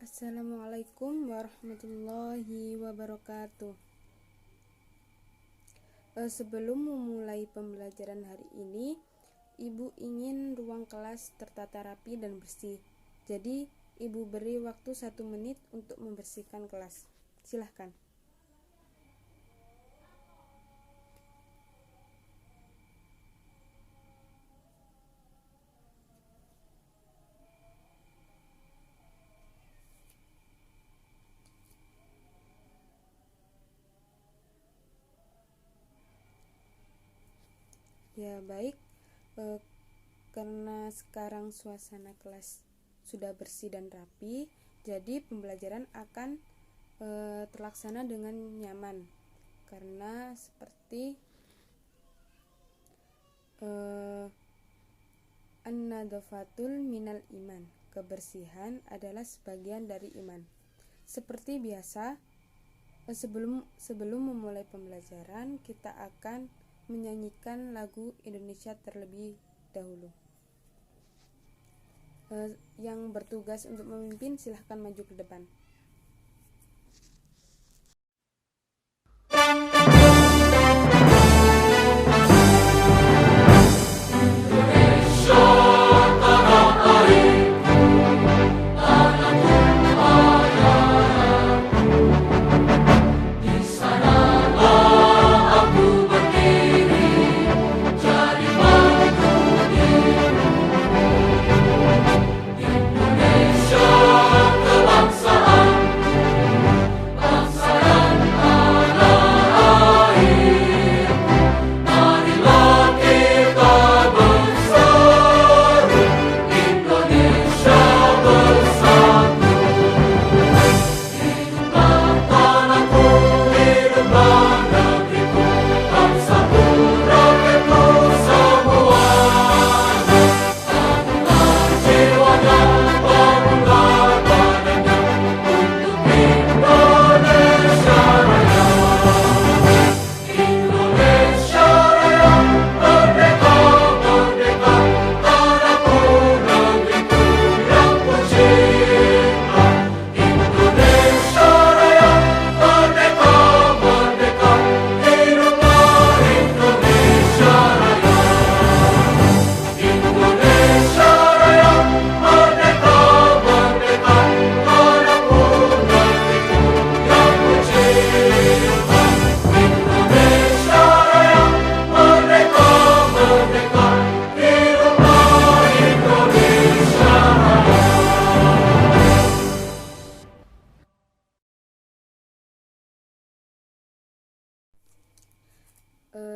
Assalamualaikum warahmatullahi wabarakatuh. Sebelum memulai pembelajaran hari ini, Ibu ingin ruang kelas tertata rapi dan bersih. Jadi, Ibu beri waktu 1 menit untuk membersihkan kelas. Silahkan. Ya, baik. Karena sekarang suasana kelas sudah bersih dan rapi, jadi pembelajaran akan terlaksana dengan nyaman. Karena seperti an-nadzafatul minal iman, kebersihan adalah sebagian dari iman. Seperti biasa, sebelum memulai pembelajaran, kita akan menyanyikan lagu Indonesia terlebih dahulu. Yang bertugas untuk memimpin silahkan maju ke depan.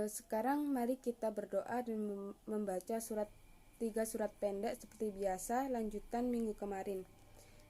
Sekarang mari kita berdoa dan membaca 3 surat pendek seperti biasa lanjutan minggu kemarin.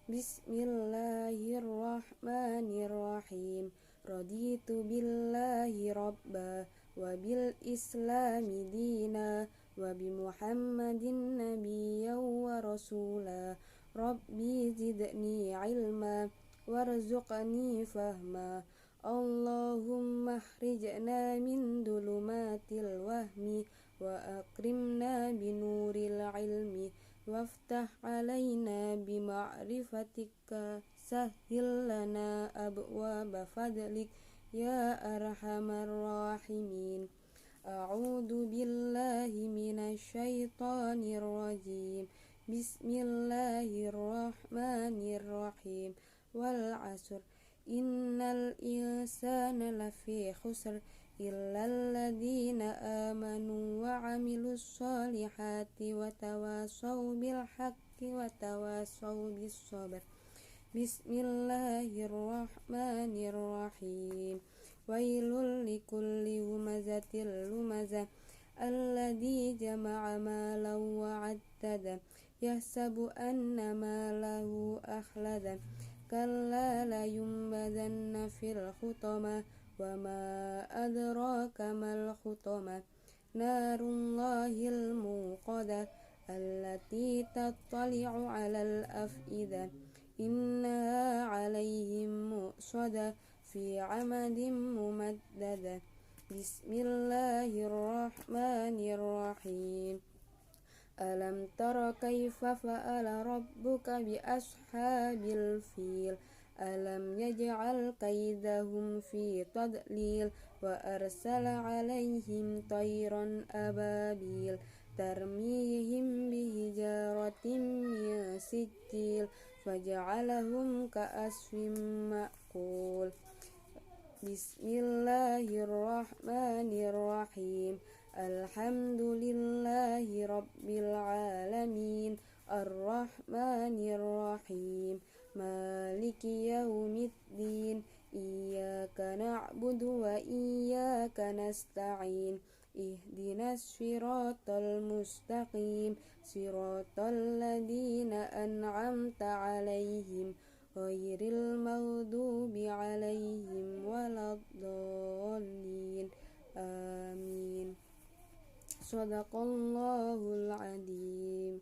Bismillahirrahmanirrahim. Raditu billahi rabba wa bil islami dina wa bi Muhammadin nabiyyan wa rasula. Rabbi zidni ilma warzuqni fahma. Allahumma khrijna min dulumatil wahmi wa akrimna binuril ilmi waftah alaina bima'rifatika sahhil lana abwaaba fadlik ya arhamar rahimin. A'udzu billahi minasyaitonir rajim. Bismillahirrahmanirrahim. Wal 'asr innal insana lafi khusr illal ladzina amanu wa 'amilus solihati wa tawasaw bil haqqi wa tawasaw bis sabr. Bismillahirrahmanirrahim. Wailul likulli humazatil lumazah alladzi jama'a malan wa 'addada yahsabu anna malahu akhlada kalla la yumbadanna fil khutama wa ma adraka mal khutama narullahil muqadah allati tattali'u 'alal af'idah innaha 'alaihim mu'sadah fi 'amadin mumaddada. Bismillahirrahmanirrahim. Alam tara kaifa fa'ala rabbuka bi ashabil fil. Alam yaj'al kaidahum fi tadlil wa arsala 'alaihim tayran ababil tarmihim bihijaratin min sijil faja'alahum ka'asfin ma'kul. Bismillahirrahmanirrahim. Alhamdulillahi rabbil alamin. Ar-Rahmanir-Rahim. Maliki yaumiddin. Iyyaka na'budu wa iyyaka nasta'in. Ihdinas siratal mustaqim. Siratal ladzina an'amta 'alaihim ghairil maghdubi 'alaihim waladdallin. Amin. Shadaqallahul adzim.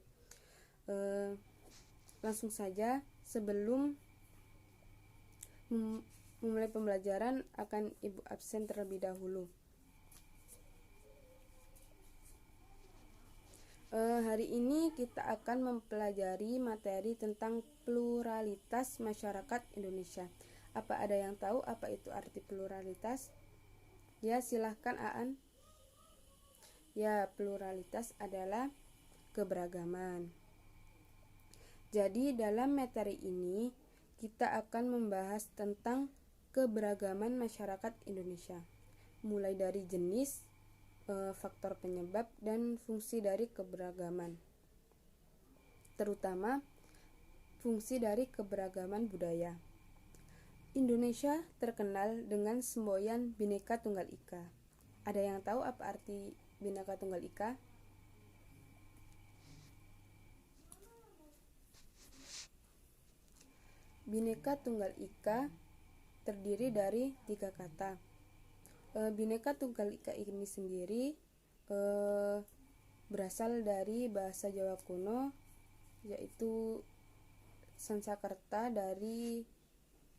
Langsung saja, sebelum memulai pembelajaran akan Ibu absen terlebih dahulu. Hari ini kita akan mempelajari materi tentang pluralitas masyarakat Indonesia. Apa ada yang tahu apa itu arti pluralitas? Ya, silahkan Aan. Ya, pluralitas adalah keberagaman. Jadi dalam materi ini kita akan membahas tentang keberagaman masyarakat Indonesia, mulai dari jenis, faktor penyebab, dan fungsi dari keberagaman, terutama fungsi dari keberagaman budaya. Indonesia terkenal dengan semboyan Bhinneka Tunggal Ika. Ada yang tahu apa arti Bhinneka Tunggal Ika? Bhinneka Tunggal Ika terdiri dari 3 kata. Bhinneka Tunggal Ika ini sendiri berasal dari bahasa Jawa kuno, yaitu Sanskerta, dari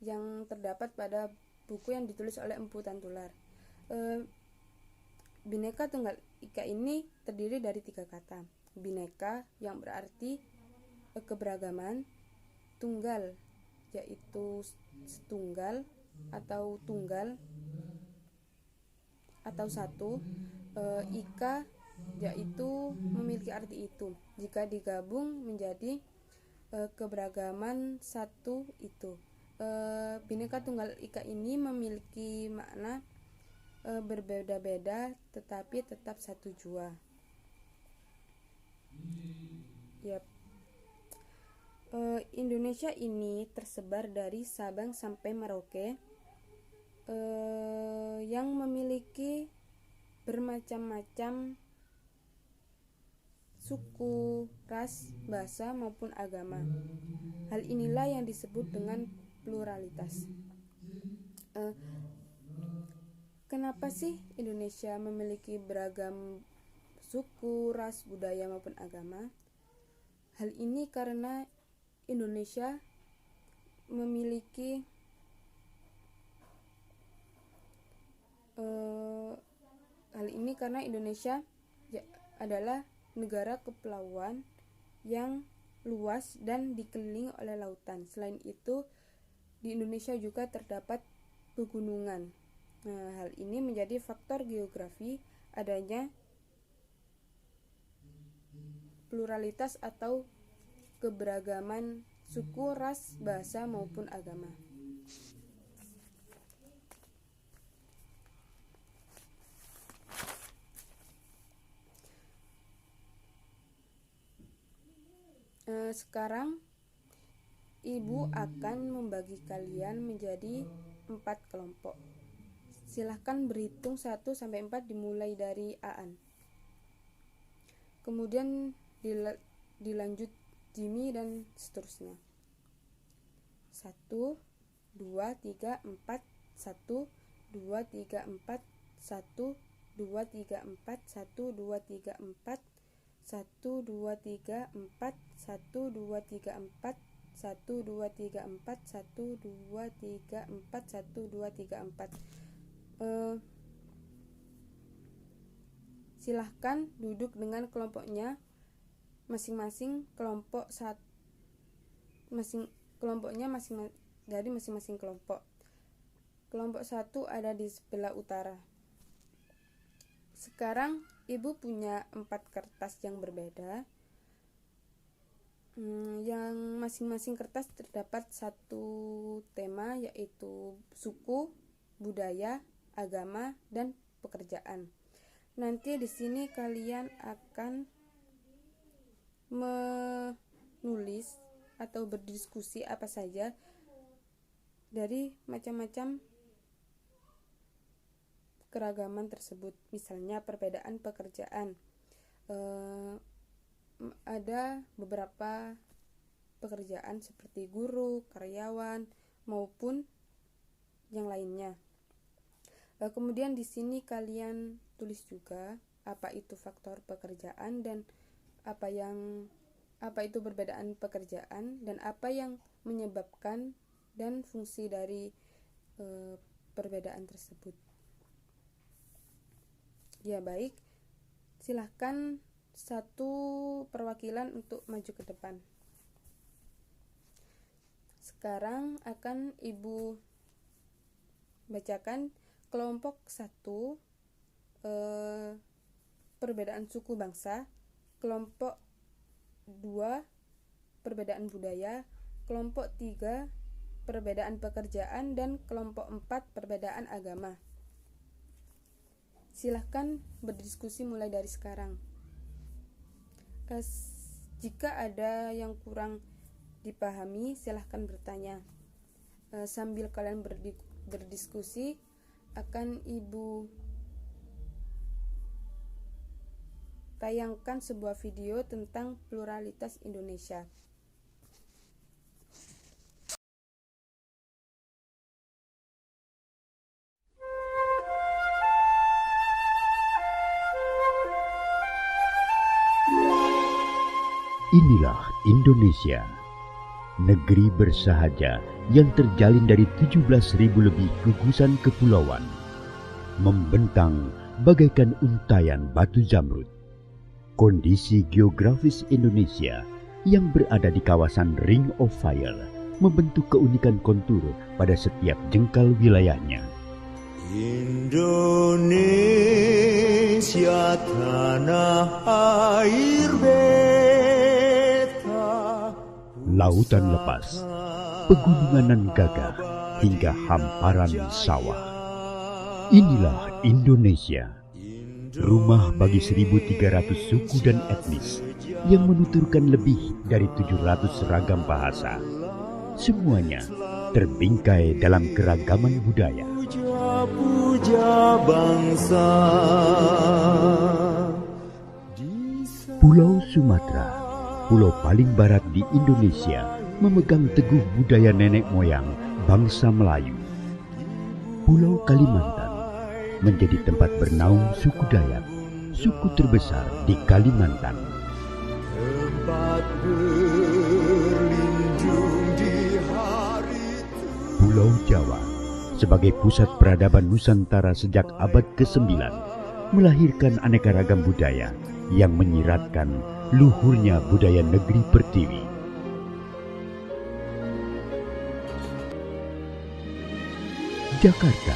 yang terdapat pada buku yang ditulis oleh Empu Tantular. Bhinneka Tunggal Ika ini terdiri dari 3 kata. Bhinneka yang berarti keberagaman, tunggal yaitu setunggal atau tunggal atau satu, ika yaitu memiliki arti itu. Jika digabung menjadi keberagaman satu itu. Bhinneka Tunggal Ika ini memiliki makna berbeda-beda tetapi tetap satu jua. Yap. Indonesia ini tersebar dari Sabang sampai Merauke, yang memiliki bermacam-macam suku, ras, bahasa maupun agama. Hal inilah yang disebut dengan pluralitas. Kenapa sih Indonesia memiliki beragam suku, ras, budaya maupun agama? Hal ini karena Indonesia memiliki adalah negara kepulauan yang luas dan dikelilingi oleh lautan. Selain itu, di Indonesia juga terdapat pegunungan. Hal ini menjadi faktor geografi adanya pluralitas atau keberagaman suku, ras, bahasa maupun agama. Sekarang Ibu akan membagi kalian menjadi 4 kelompok. Silahkan berhitung 1 sampai 4 dimulai dari Aan. Kemudian dilanjut Jimmy dan seterusnya. 1, 2, 3, 4, 1, 2, 3, 4, 1, 2, 3, 4, 1, 2, 3, 4, 1, 2, 3, 4, 1, 2, 3, 4, 1, 2, 3, 4, 1, 2, 3, 4, 1, 2, 3, 4. Silahkan duduk dengan kelompoknya masing-masing kelompok dari masing-masing kelompok. Kelompok 1 ada di sebelah utara. Sekarang ibu punya 4 kertas yang berbeda. Yang masing-masing kertas terdapat satu tema, yaitu suku, budaya, agama, dan pekerjaan. Nanti di sini kalian akan menulis atau berdiskusi apa saja dari macam-macam keragaman tersebut. Misalnya perbedaan pekerjaan. Ada beberapa pekerjaan seperti guru, karyawan, maupun yang lainnya. Kemudian di sini kalian tulis juga apa itu faktor pekerjaan dan apa itu perbedaan pekerjaan dan apa yang menyebabkan dan fungsi dari perbedaan tersebut. Ya, baik. Silahkan satu perwakilan untuk maju ke depan. Sekarang akan Ibu bacakan kelompok 1, perbedaan suku bangsa, kelompok 2, perbedaan budaya, kelompok 3, perbedaan pekerjaan, dan kelompok 4, perbedaan agama. Silahkan berdiskusi mulai dari sekarang. Jika ada yang kurang dipahami, silahkan bertanya. Sambil kalian berdiskusi, akan Ibu tayangkan sebuah video tentang pluralitas Indonesia. Inilah Indonesia, negeri bersahaja yang terjalin dari 17.000 lebih gugusan kepulauan, membentang bagaikan untayan batu zamrud. Kondisi geografis Indonesia yang berada di kawasan Ring of Fire membentuk keunikan kontur pada setiap jengkal wilayahnya. Indonesia tanah air beta, lautan lepas, pegunungan nan gagah, hingga hamparan sawah. Inilah Indonesia, rumah bagi 1.300 suku dan etnis yang menuturkan lebih dari 700 ragam bahasa. Semuanya terbingkai dalam keragaman budaya. Puja bangsa. Pulau Sumatera, pulau paling barat di Indonesia, memegang teguh budaya nenek moyang bangsa Melayu. Pulau Kalimantan menjadi tempat bernaung suku Dayak, suku terbesar di Kalimantan. Tempat berlindung di hari Pulau Jawa sebagai pusat peradaban Nusantara sejak abad ke-9 melahirkan aneka ragam budaya yang menyiratkan luhurnya budaya negeri Pertiwi. Jakarta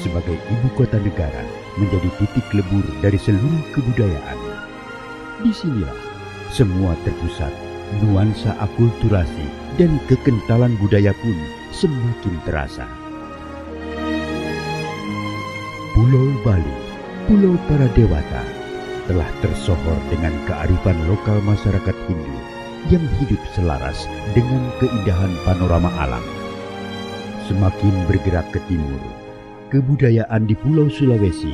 sebagai ibu kota negara menjadi titik lebur dari seluruh kebudayaan. Disinilah semua terpusat, nuansa akulturasi dan kekentalan budaya pun semakin terasa. Pulau Bali, pulau para dewata, telah tersohor dengan kearifan lokal masyarakat Hindu yang hidup selaras dengan keindahan panorama alam. Semakin bergerak ke timur, kebudayaan di Pulau Sulawesi,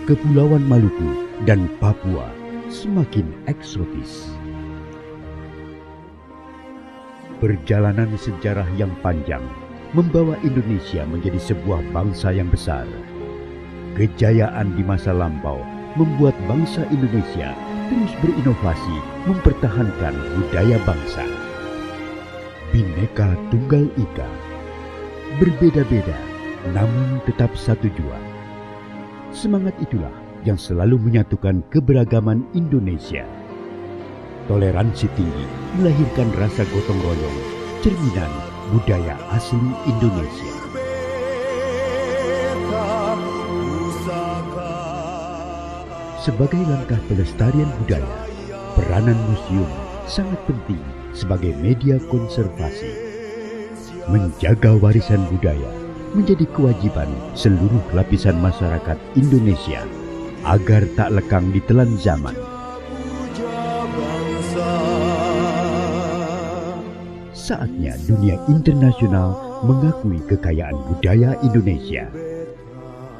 Kepulauan Maluku, dan Papua semakin eksotis. Perjalanan sejarah yang panjang membawa Indonesia menjadi sebuah bangsa yang besar. Kejayaan di masa lampau membuat bangsa Indonesia terus berinovasi mempertahankan budaya bangsa. Bhinneka Tunggal Ika, berbeda-beda namun tetap satu jua. Semangat itulah yang selalu menyatukan keberagaman Indonesia. toleransi tinggi melahirkan rasa gotong royong, cerminan budaya asli Indonesia. Sebagai langkah pelestarian budaya, peranan museum sangat penting sebagai media konservasi. Menjaga warisan budaya menjadi kewajiban seluruh lapisan masyarakat Indonesia agar tak lekang ditelan zaman. Saatnya dunia internasional mengakui kekayaan budaya Indonesia.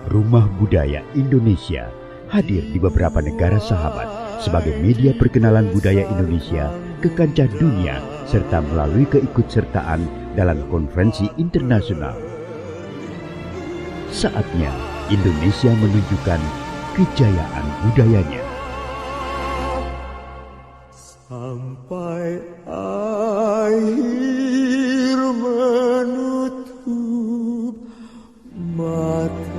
Rumah Budaya Indonesia hadir di beberapa negara sahabat sebagai media perkenalan budaya Indonesia ke kancah dunia serta melalui keikutsertaan dalam konferensi internasional. Saatnya Indonesia menunjukkan kejayaan budayanya. Sampai akhir menutup mata.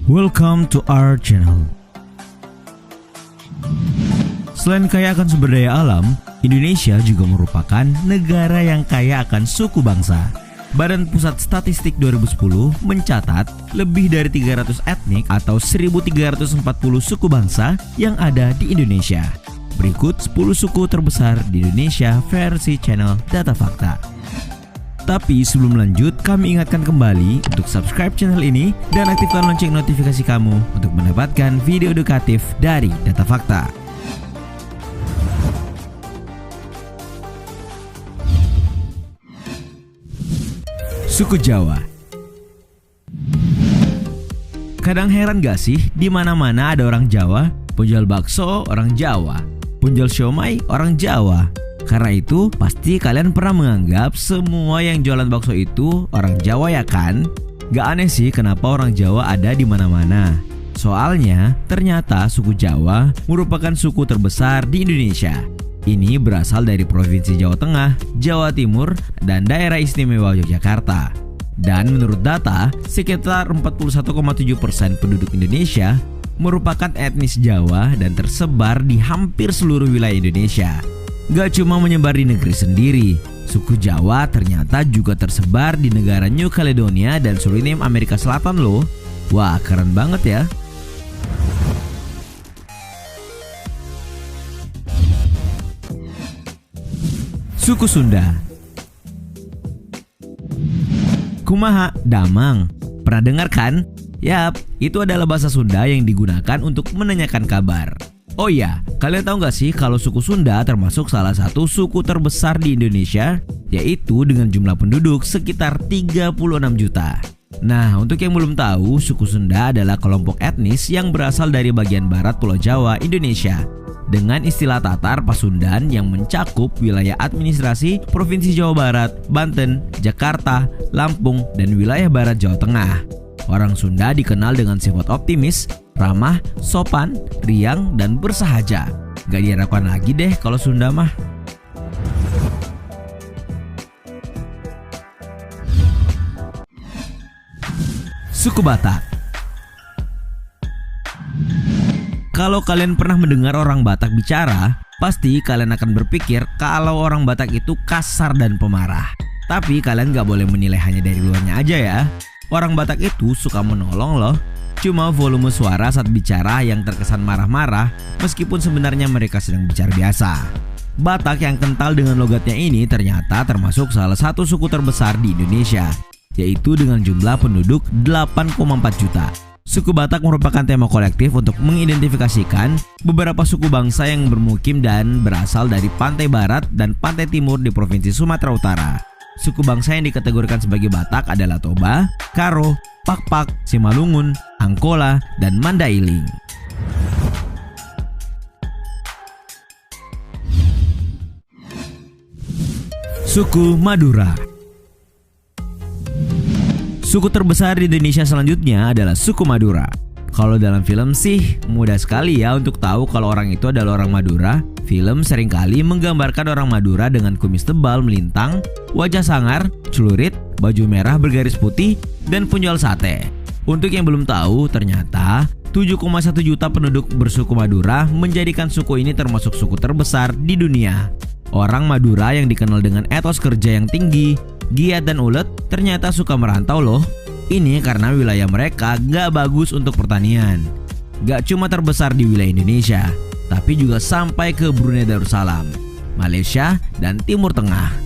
Welcome to our channel. Selain kaya akan sumber daya alam, Indonesia juga merupakan negara yang kaya akan suku bangsa. Badan Pusat Statistik 2010 mencatat lebih dari 300 etnik atau 1340 suku bangsa yang ada di Indonesia. Berikut 10 suku terbesar di Indonesia versi channel Data Fakta. Tapi sebelum lanjut, kami ingatkan kembali untuk subscribe channel ini dan aktifkan lonceng notifikasi kamu untuk mendapatkan video edukatif dari Data Fakta. Suku Jawa. Kadang heran gak sih, di mana-mana ada orang Jawa, penjual bakso orang Jawa, penjual siomay orang Jawa. Karena itu, pasti kalian pernah menganggap semua yang jualan bakso itu orang Jawa ya kan? Gak aneh sih kenapa orang Jawa ada di mana-mana. Soalnya, ternyata suku Jawa merupakan suku terbesar di Indonesia. Ini berasal dari Provinsi Jawa Tengah, Jawa Timur, dan Daerah Istimewa Yogyakarta. Dan menurut data, sekitar 41,7% penduduk Indonesia merupakan etnis Jawa dan tersebar di hampir seluruh wilayah Indonesia. Gak cuma menyebar di negeri sendiri, suku Jawa ternyata juga tersebar di negara New Caledonia dan Suriname Amerika Selatan loh. Wah, keren banget ya. Suku Sunda. Kumaha, damang. Pernah dengar kan? Yap, itu adalah bahasa Sunda yang digunakan untuk menanyakan kabar. Oh iya, kalian tahu gak sih kalau suku Sunda termasuk salah satu suku terbesar di Indonesia, yaitu dengan jumlah penduduk sekitar 36 juta. Nah, untuk yang belum tahu, suku Sunda adalah kelompok etnis yang berasal dari bagian barat Pulau Jawa, Indonesia, dengan istilah Tatar Pasundan yang mencakup wilayah administrasi Provinsi Jawa Barat, Banten, Jakarta, Lampung, dan wilayah barat Jawa Tengah. Orang Sunda dikenal dengan sifat optimis, ramah, sopan, riang, dan bersahaja. Gak diragukan lagi deh kalau Sunda mah. Suku Batak. Kalau kalian pernah mendengar orang Batak bicara, pasti kalian akan berpikir kalau orang Batak itu kasar dan pemarah. Tapi kalian gak boleh menilai hanya dari luarnya aja ya. Orang Batak itu suka menolong loh. Cuma volume suara saat bicara yang terkesan marah-marah, meskipun sebenarnya mereka sedang bicara biasa. Batak yang kental dengan logatnya ini ternyata termasuk salah satu suku terbesar di Indonesia, yaitu dengan jumlah penduduk 8,4 juta. Suku Batak merupakan tema kolektif untuk mengidentifikasikan beberapa suku bangsa yang bermukim dan berasal dari pantai barat dan pantai timur di Provinsi Sumatera Utara. Suku bangsa yang dikategorikan sebagai Batak adalah Toba, Karo, Pakpak, Simalungun, Angkola, dan Mandailing. Suku Madura. Suku terbesar di Indonesia selanjutnya adalah suku Madura. Kalau dalam film sih mudah sekali ya untuk tahu kalau orang itu adalah orang Madura. Film seringkali menggambarkan orang Madura dengan kumis tebal melintang, wajah sangar, celurit, baju merah bergaris putih, dan penjual sate. Untuk yang belum tahu, ternyata 7,1 juta penduduk bersuku Madura menjadikan suku ini termasuk suku terbesar di dunia. Orang Madura yang dikenal dengan etos kerja yang tinggi, giat dan ulet ternyata suka merantau loh. Ini karena wilayah mereka gak bagus untuk pertanian. Gak cuma terbesar di wilayah Indonesia, tapi juga sampai ke Brunei Darussalam, Malaysia, dan Timur Tengah.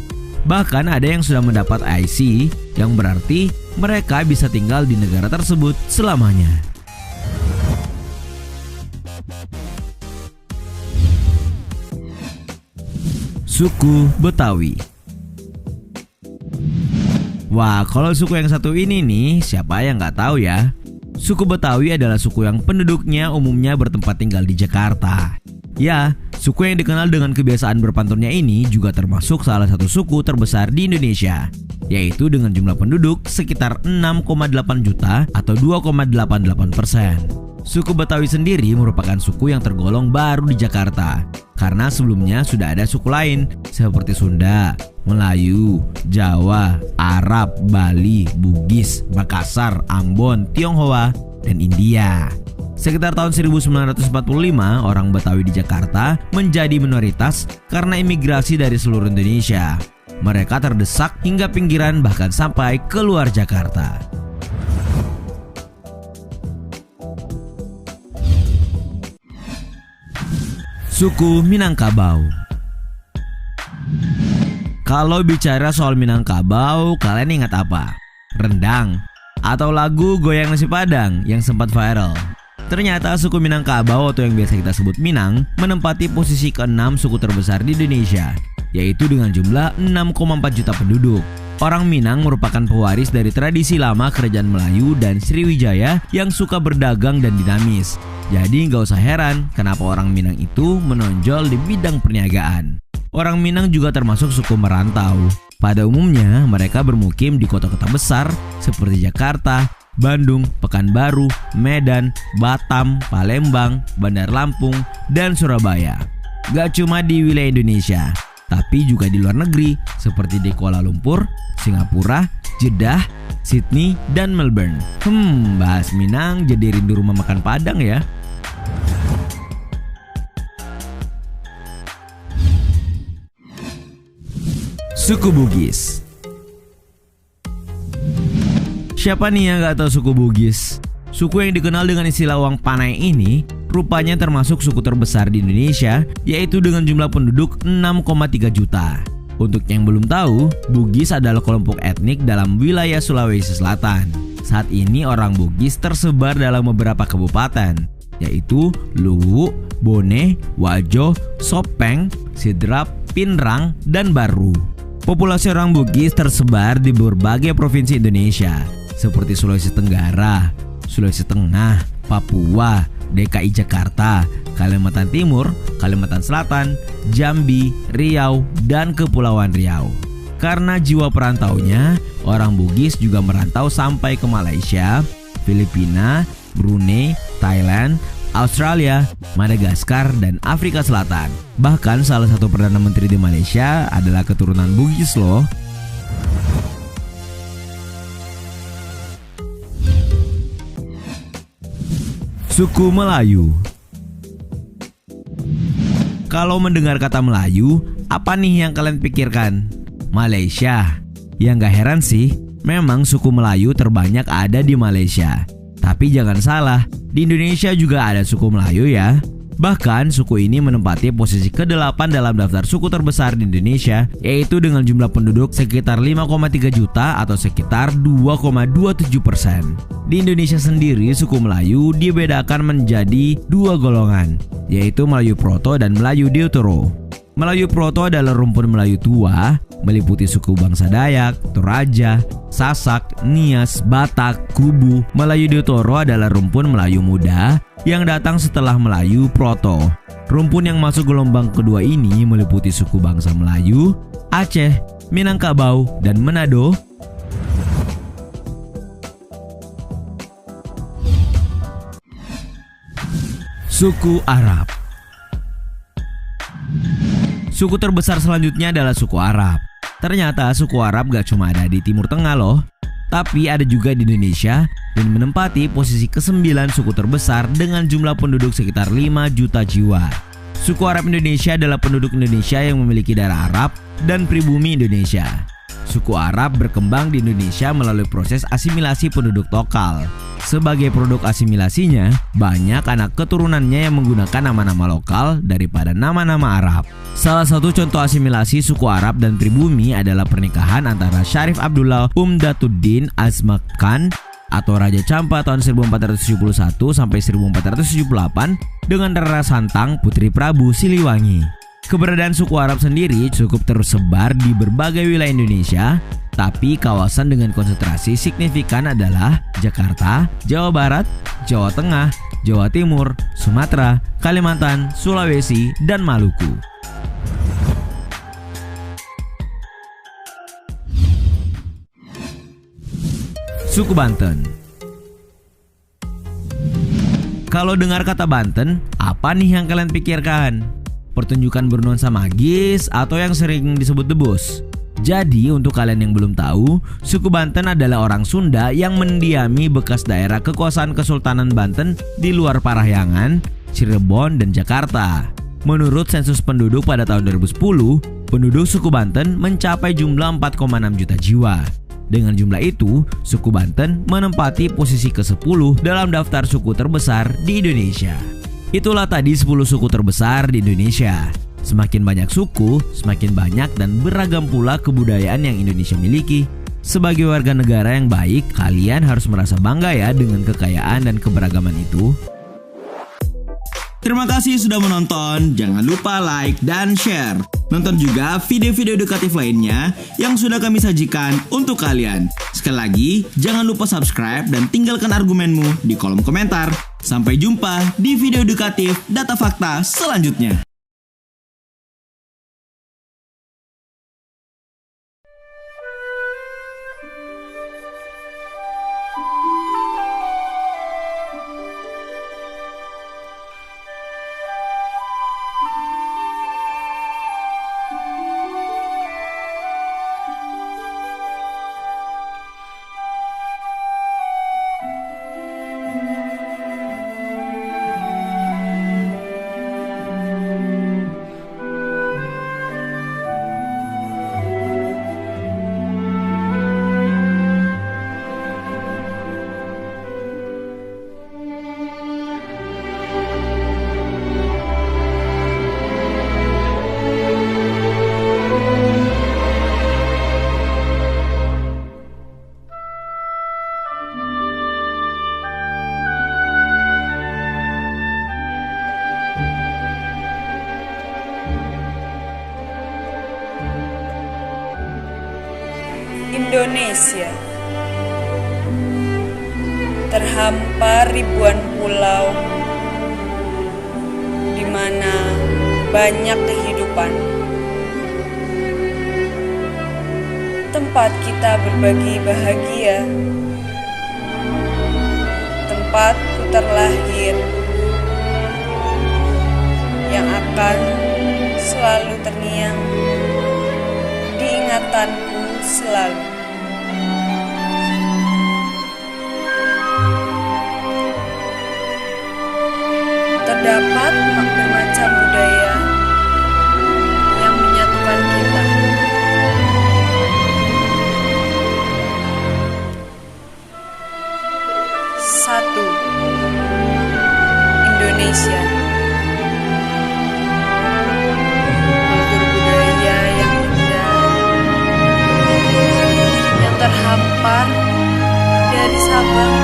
Bahkan ada yang sudah mendapat IC, yang berarti mereka bisa tinggal di negara tersebut selamanya. Suku Betawi. Wah, kalau suku yang satu ini nih, siapa yang nggak tahu ya? Suku Betawi adalah suku yang penduduknya umumnya bertempat tinggal di Jakarta. Ya, suku yang dikenal dengan kebiasaan berpantunnya ini juga termasuk salah satu suku terbesar di Indonesia, yaitu dengan jumlah penduduk sekitar 6,8 juta atau 2,88%. Suku Betawi sendiri merupakan suku yang tergolong baru di Jakarta, karena sebelumnya sudah ada suku lain seperti Sunda, Melayu, Jawa, Arab, Bali, Bugis, Makassar, Ambon, Tionghoa, dan India. Sekitar tahun 1945, orang Betawi di Jakarta menjadi minoritas karena imigrasi dari seluruh Indonesia. Mereka terdesak hingga pinggiran bahkan sampai keluar Jakarta. Suku Minangkabau. Kalau bicara soal Minangkabau, kalian ingat apa? Rendang atau lagu Goyang Nasi Padang yang sempat viral. Ternyata suku Minangkabau atau yang biasa kita sebut Minang menempati posisi ke-6 suku terbesar di Indonesia, yaitu dengan jumlah 6,4 juta penduduk. Orang Minang merupakan pewaris dari tradisi lama kerajaan Melayu dan Sriwijaya yang suka berdagang dan dinamis. Jadi nggak usah heran kenapa orang Minang itu menonjol di bidang perniagaan. Orang Minang juga termasuk suku merantau. Pada umumnya mereka bermukim di kota-kota besar seperti Jakarta, Bandung, Pekanbaru, Medan, Batam, Palembang, Bandar Lampung, dan Surabaya. Gak cuma di wilayah Indonesia, tapi juga di luar negeri seperti di Kuala Lumpur, Singapura, Jeddah, Sydney, dan Melbourne. Bahas Minang jadi rindu rumah makan Padang ya. Suku Bugis. Siapa nih yang gak tahu suku Bugis? Suku yang dikenal dengan istilah uang panai ini rupanya termasuk suku terbesar di Indonesia, yaitu dengan jumlah penduduk 6,3 juta. Untuk yang belum tahu, Bugis adalah kelompok etnik dalam wilayah Sulawesi Selatan. Saat ini orang Bugis tersebar dalam beberapa kabupaten, yaitu Luwu, Bone, Wajo, Sopeng, Sidrap, Pinrang, dan Baru. Populasi orang Bugis tersebar di berbagai provinsi Indonesia seperti Sulawesi Tenggara, Sulawesi Tengah, Papua, DKI Jakarta, Kalimantan Timur, Kalimantan Selatan, Jambi, Riau, dan Kepulauan Riau. Karena jiwa perantaunya, orang Bugis juga merantau sampai ke Malaysia, Filipina, Brunei, Thailand, Australia, Madagaskar, dan Afrika Selatan. Bahkan salah satu Perdana Menteri di Malaysia adalah keturunan Bugis loh. Suku Melayu. Kalau mendengar kata Melayu, apa nih yang kalian pikirkan? Malaysia. Ya nggak heran sih, memang suku Melayu terbanyak ada di Malaysia. Tapi jangan salah, di Indonesia juga ada suku Melayu ya. Bahkan suku ini menempati posisi ke-8 dalam daftar suku terbesar di Indonesia, yaitu dengan jumlah penduduk sekitar 5,3 juta atau sekitar 2,27%. Di Indonesia sendiri, suku Melayu dibedakan menjadi 2 golongan, yaitu Melayu Proto dan Melayu Deutero. Melayu Proto adalah rumpun Melayu tua, meliputi suku bangsa Dayak, Toraja, Sasak, Nias, Batak, Kubu. Melayu Deutero adalah rumpun Melayu muda yang datang setelah Melayu Proto. Rumpun yang masuk gelombang kedua ini meliputi suku bangsa Melayu, Aceh, Minangkabau, dan Manado. Suku Arab. Suku terbesar selanjutnya adalah suku Arab. Ternyata suku Arab gak cuma ada di Timur Tengah loh, tapi ada juga di Indonesia dan menempati posisi ke-9 suku terbesar dengan jumlah penduduk sekitar 5 juta jiwa. Suku Arab Indonesia adalah penduduk Indonesia yang memiliki darah Arab dan pribumi Indonesia. Suku Arab berkembang di Indonesia melalui proses asimilasi penduduk lokal. Sebagai produk asimilasinya, banyak anak keturunannya yang menggunakan nama-nama lokal daripada nama-nama Arab. Salah satu contoh asimilasi suku Arab dan pribumi adalah pernikahan antara Syarif Abdullah Umdatuddin Azmak Khan atau Raja Campa tahun 1471 sampai 1478 dengan Rara Santang Putri Prabu Siliwangi. Keberadaan suku Arab sendiri cukup tersebar di berbagai wilayah Indonesia, tapi kawasan dengan konsentrasi signifikan adalah Jakarta, Jawa Barat, Jawa Tengah, Jawa Timur, Sumatera, Kalimantan, Sulawesi, dan Maluku. Suku Banten. Kalau dengar kata Banten, apa nih yang kalian pikirkan? Pertunjukan bernuansa magis atau yang sering disebut debus? Jadi untuk kalian yang belum tahu, suku Banten adalah orang Sunda yang mendiami bekas daerah kekuasaan Kesultanan Banten di luar Parahyangan, Cirebon, dan Jakarta. Menurut sensus penduduk pada tahun 2010, penduduk suku Banten mencapai jumlah 4,6 juta jiwa. Dengan jumlah itu, suku Banten menempati posisi ke-10 dalam daftar suku terbesar di Indonesia. Itulah tadi 10 suku terbesar di Indonesia. Semakin banyak suku, semakin banyak dan beragam pula kebudayaan yang Indonesia miliki. Sebagai warga negara yang baik, kalian harus merasa bangga ya dengan kekayaan dan keberagaman itu. Terima kasih sudah menonton. Jangan lupa like dan share. Nonton juga video-video edukatif lainnya yang sudah kami sajikan untuk kalian. Sekali lagi, jangan lupa subscribe dan tinggalkan argumenmu di kolom komentar. Sampai jumpa di video edukatif Data Fakta selanjutnya. Indonesia terhampar ribuan pulau di mana banyak kehidupan. Tempat kita berbagi bahagia, tempatku terlahir yang akan selalu terngiang di ingatanku selalu. Terdapat bermacam budaya yang menyatukan kita. Satu, Indonesia. Kultur budaya yang indah, yang terhampar dari Sabang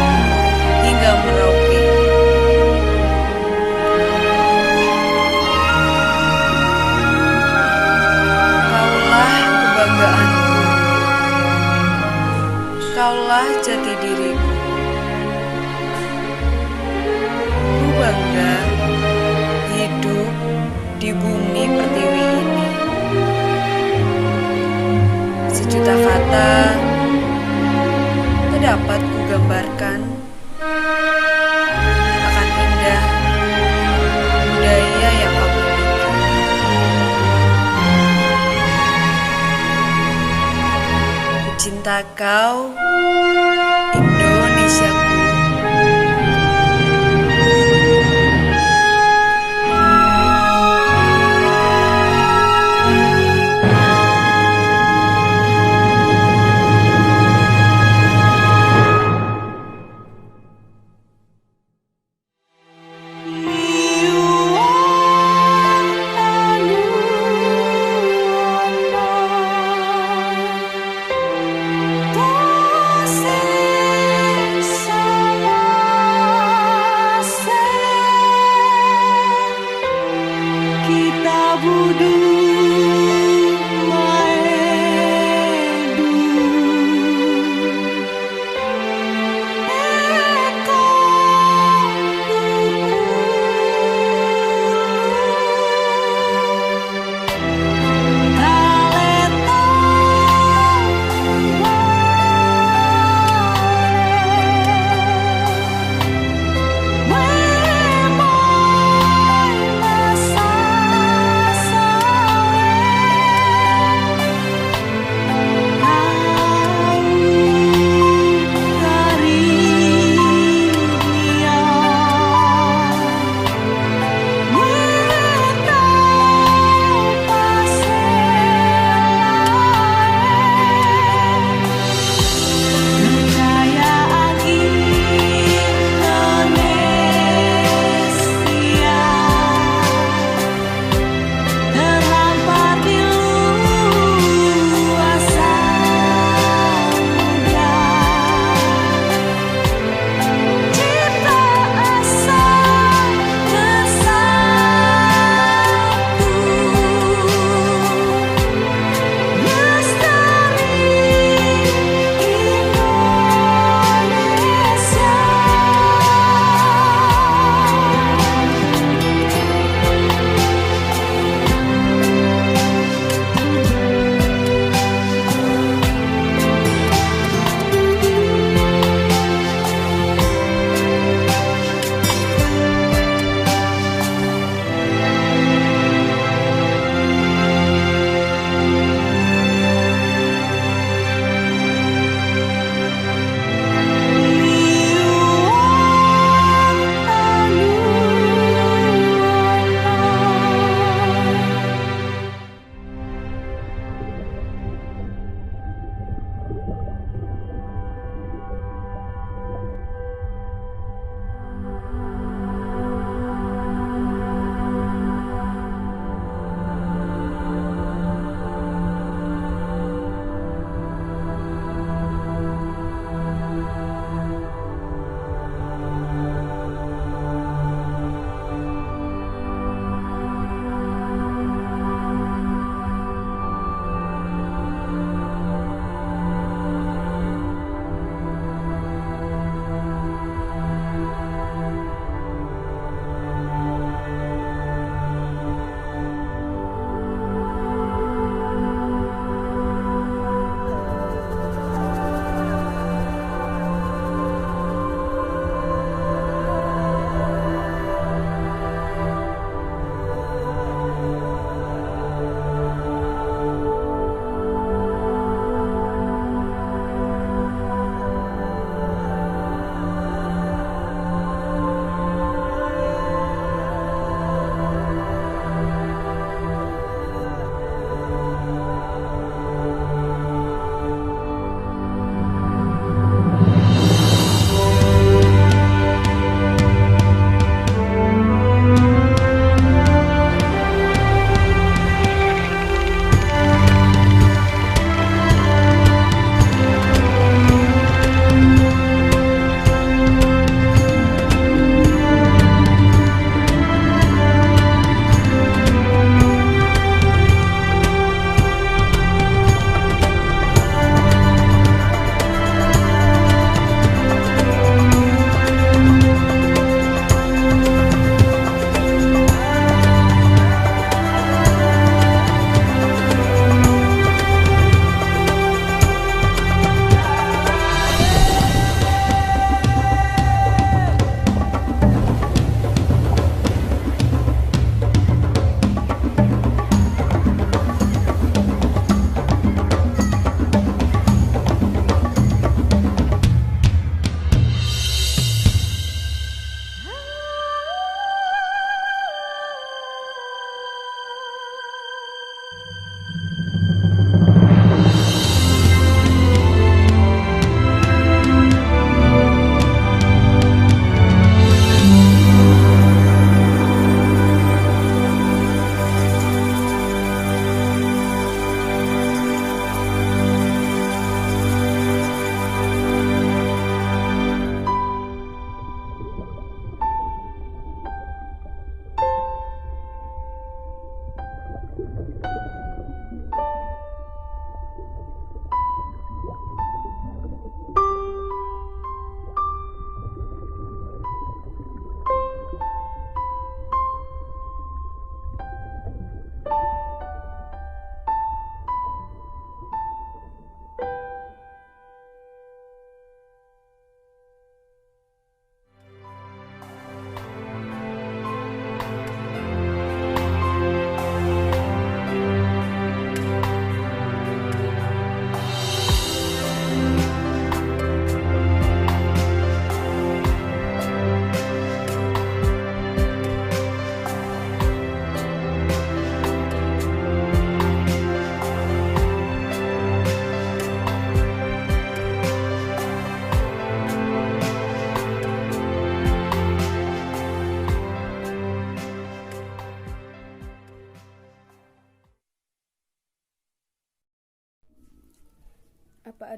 hingga Merauke. Kaulah jati diriku. Ku bangga hidup di bumi pertiwi ini. Sejuta kata tak dapat kugambarkan akan indah budaya yang kau miliki. Ku cinta kau, Indonesiaku. Oh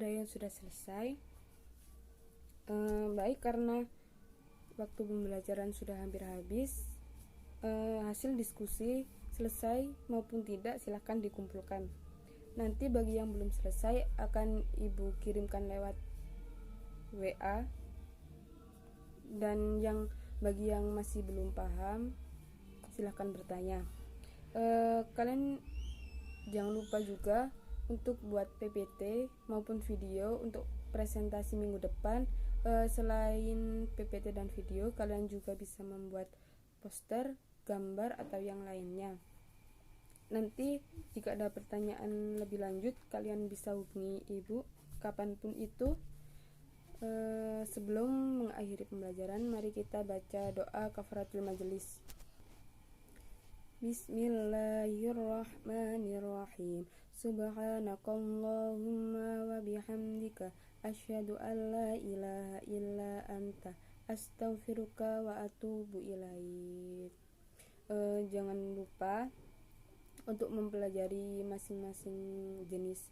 ada yang sudah selesai. Baik, karena waktu pembelajaran sudah hampir habis, hasil diskusi selesai maupun tidak silahkan dikumpulkan. Nanti bagi yang belum selesai akan ibu kirimkan lewat WA, dan bagi yang masih belum paham silahkan bertanya. Kalian jangan lupa juga untuk buat PPT maupun video untuk presentasi minggu depan. Selain PPT dan video, kalian juga bisa membuat poster, gambar, atau yang lainnya. Nanti jika ada pertanyaan lebih lanjut, kalian bisa hubungi ibu kapanpun itu. Sebelum mengakhiri pembelajaran, mari kita baca doa kafaratul majelis. Bismillahirrahmanirrahim. Subhanakallahumma wa bihamdika asyhadu an la ilaha illa anta astaghfiruka wa atubu ilaik. Jangan lupa untuk mempelajari masing-masing jenis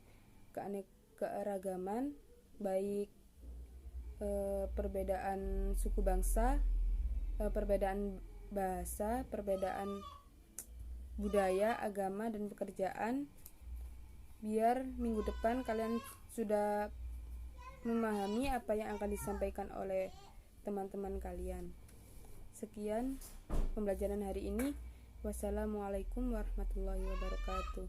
keanekaragaman, baik perbedaan suku bangsa, perbedaan bahasa, perbedaan budaya, agama, dan pekerjaan, biar minggu depan kalian sudah memahami apa yang akan disampaikan oleh teman-teman kalian. Sekian pembelajaran hari ini. Wassalamualaikum warahmatullahi wabarakatuh.